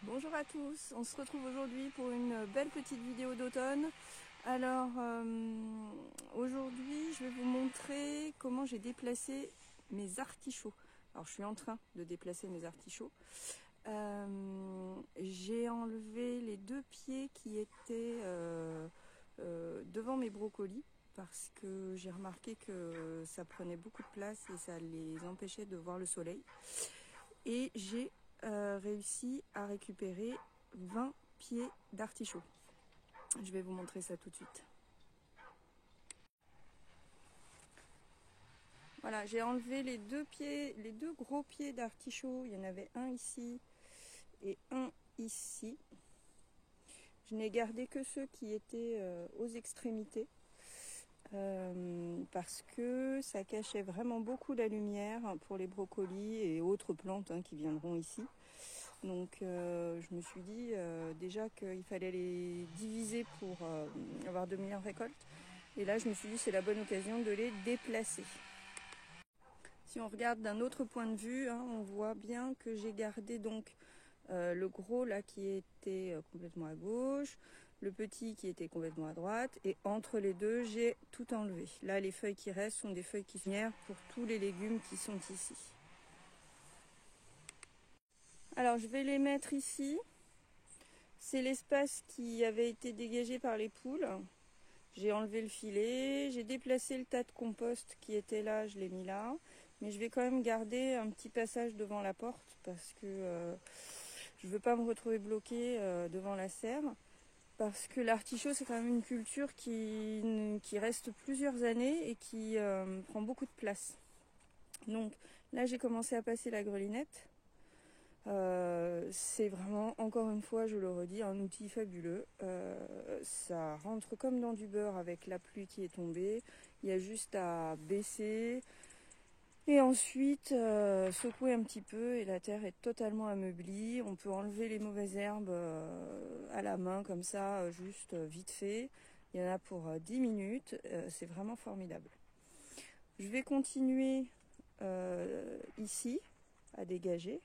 Bonjour à tous, on se retrouve aujourd'hui pour une belle petite vidéo d'automne. Alors aujourd'hui je vais vous montrer comment j'ai déplacé mes artichauts. Alors je suis en train de déplacer mes artichauts. J'ai enlevé les deux pieds qui étaient devant mes brocolis parce que j'ai remarqué que ça prenait beaucoup de place et ça les empêchait de voir le soleil. Et j'ai réussi à récupérer 20 pieds d'artichaut. Je vais vous montrer ça tout de suite. Voilà, j'ai enlevé les deux gros pieds d'artichaut. Il y en avait un ici et un ici. Je n'ai gardé que ceux qui étaient aux extrémités parce que ça cachait vraiment beaucoup la lumière pour les brocolis et autres plantes qui viendront ici. Donc je me suis dit déjà qu'il fallait les diviser pour avoir de meilleures récoltes. Et là je me suis dit c'est la bonne occasion de les déplacer. Si on regarde d'un autre point de vue, on voit bien que j'ai gardé donc le gros là qui était complètement à gauche, le petit qui était complètement à droite, et entre les deux j'ai tout enlevé. Là les feuilles qui restent sont des feuilles qui sont pour tous les légumes qui sont ici. Alors je vais les mettre ici. C'est l'espace qui avait été dégagé par les poules. J'ai enlevé le filet, j'ai déplacé le tas de compost qui était là, je l'ai mis là. Mais je vais quand même garder un petit passage devant la porte parce que je ne veux pas me retrouver bloquée devant la serre. Parce que l'artichaut c'est quand même une culture qui reste plusieurs années et qui prend beaucoup de place. Donc là j'ai commencé à passer la grelinette. C'est vraiment, encore une fois, je le redis, un outil fabuleux. Ça rentre comme dans du beurre avec la pluie qui est tombée. Il y a juste à baisser et ensuite secouer un petit peu et la terre est totalement ameublie. On peut enlever les mauvaises herbes à la main comme ça, juste vite fait. Il y en a pour 10 minutes. C'est vraiment formidable. Je vais continuer ici à dégager.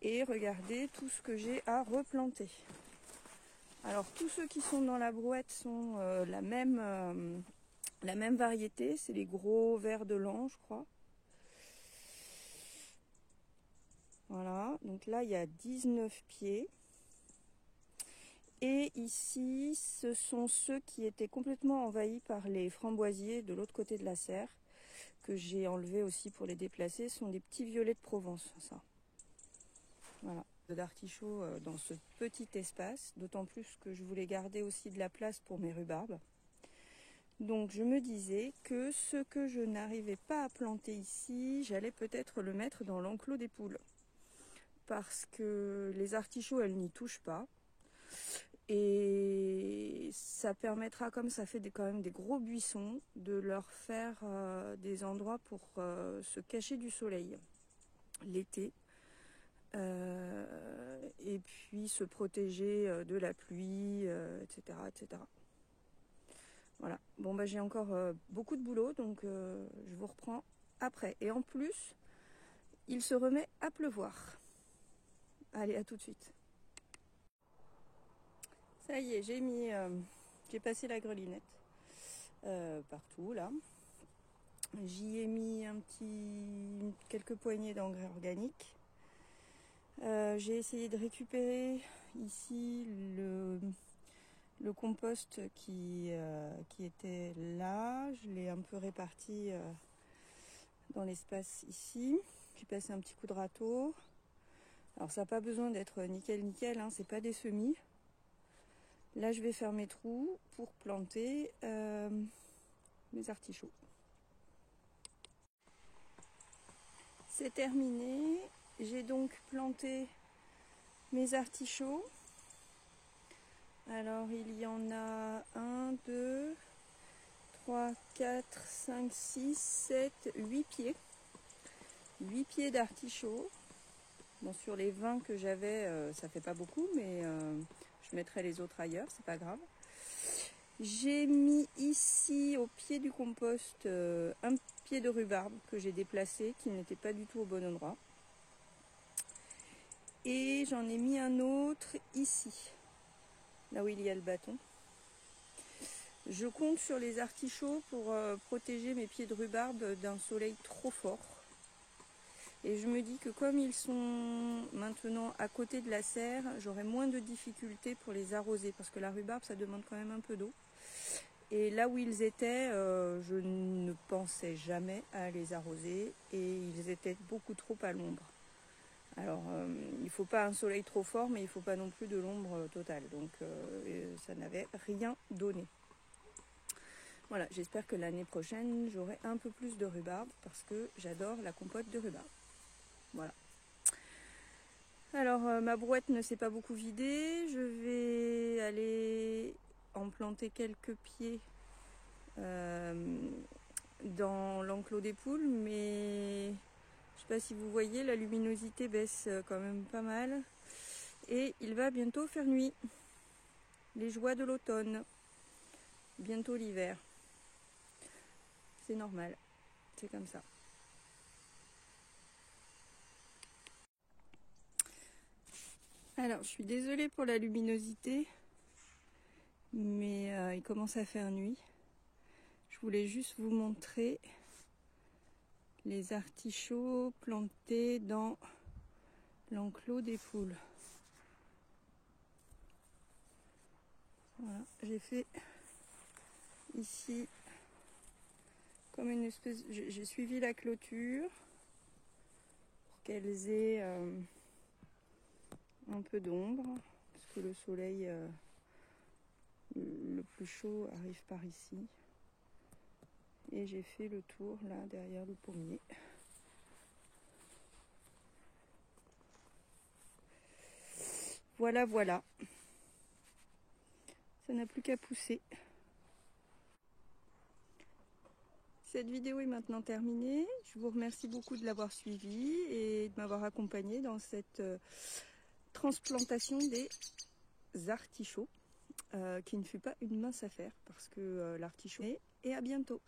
Et regardez tout ce que j'ai à replanter. Alors tous ceux qui sont dans la brouette sont la même variété, c'est les gros vers de l'an je crois. Voilà, donc là il y a 19 pieds. Et ici ce sont ceux qui étaient complètement envahis par les framboisiers de l'autre côté de la serre, que j'ai enlevé aussi pour les déplacer. Ce sont des petits violets de Provence, ça. Voilà, d'artichaut dans ce petit espace, d'autant plus que je voulais garder aussi de la place pour mes rhubarbes. Donc je me disais que ce que je n'arrivais pas à planter ici, j'allais peut-être le mettre dans l'enclos des poules. Parce que les artichauts, elles n'y touchent pas. Et ça permettra, comme ça fait quand même des gros buissons, de leur faire des endroits pour se cacher du soleil l'été. Et puis se protéger de la pluie, etc., etc. Voilà. Bon j'ai encore beaucoup de boulot, donc je vous reprends après. Et en plus, il se remet à pleuvoir. Allez, à tout de suite. Ça y est, j'ai passé la grelinette partout là. J'y ai mis quelques poignées d'engrais organiques. J'ai essayé de récupérer ici le compost qui était là. Je l'ai un peu réparti dans l'espace ici. J'ai passé un petit coup de râteau. Alors ça n'a pas besoin d'être nickel, c'est pas des semis. Là je vais faire mes trous pour planter mes artichauts. C'est terminé. J'ai donc planté mes artichauts. Alors il y en a 1, 2, 3, 4, 5, 6, 7, 8 pieds. 8 pieds d'artichauts. Bon, sur les 20 que j'avais, ça fait pas beaucoup, mais je mettrai les autres ailleurs, c'est pas grave. J'ai mis ici au pied du compost un pied de rhubarbe que j'ai déplacé, qui n'était pas du tout au bon endroit. Et j'en ai mis un autre ici, là où il y a le bâton. Je compte sur les artichauts pour protéger mes pieds de rhubarbe d'un soleil trop fort. Et je me dis que comme ils sont maintenant à côté de la serre, j'aurai moins de difficultés pour les arroser. Parce que la rhubarbe, ça demande quand même un peu d'eau. Et là où ils étaient, je ne pensais jamais à les arroser. Et ils étaient beaucoup trop à l'ombre. Alors, il ne faut pas un soleil trop fort, mais il ne faut pas non plus de l'ombre totale. Donc, ça n'avait rien donné. Voilà, j'espère que l'année prochaine, j'aurai un peu plus de rhubarbe parce que j'adore la compote de rhubarbe. Voilà. Alors, ma brouette ne s'est pas beaucoup vidée. Je vais aller en planter quelques pieds dans l'enclos des poules, mais je ne sais pas si vous voyez, la luminosité baisse quand même pas mal. Et il va bientôt faire nuit. Les joies de l'automne. Bientôt l'hiver. C'est normal. C'est comme ça. Alors, je suis désolée pour la luminosité, mais il commence à faire nuit. Je voulais juste vous montrer les artichauts plantés dans l'enclos des poules. Voilà, j'ai fait ici comme une espèce... J'ai suivi la clôture pour qu'elles aient un peu d'ombre, parce que le soleil le plus chaud arrive par ici. Et j'ai fait le tour là derrière le pommier. Voilà, voilà. Ça n'a plus qu'à pousser. Cette vidéo est maintenant terminée. Je vous remercie beaucoup de l'avoir suivie et de m'avoir accompagnée dans cette transplantation des artichauts, qui ne fut pas une mince affaire parce que l'artichaut est... Et à bientôt.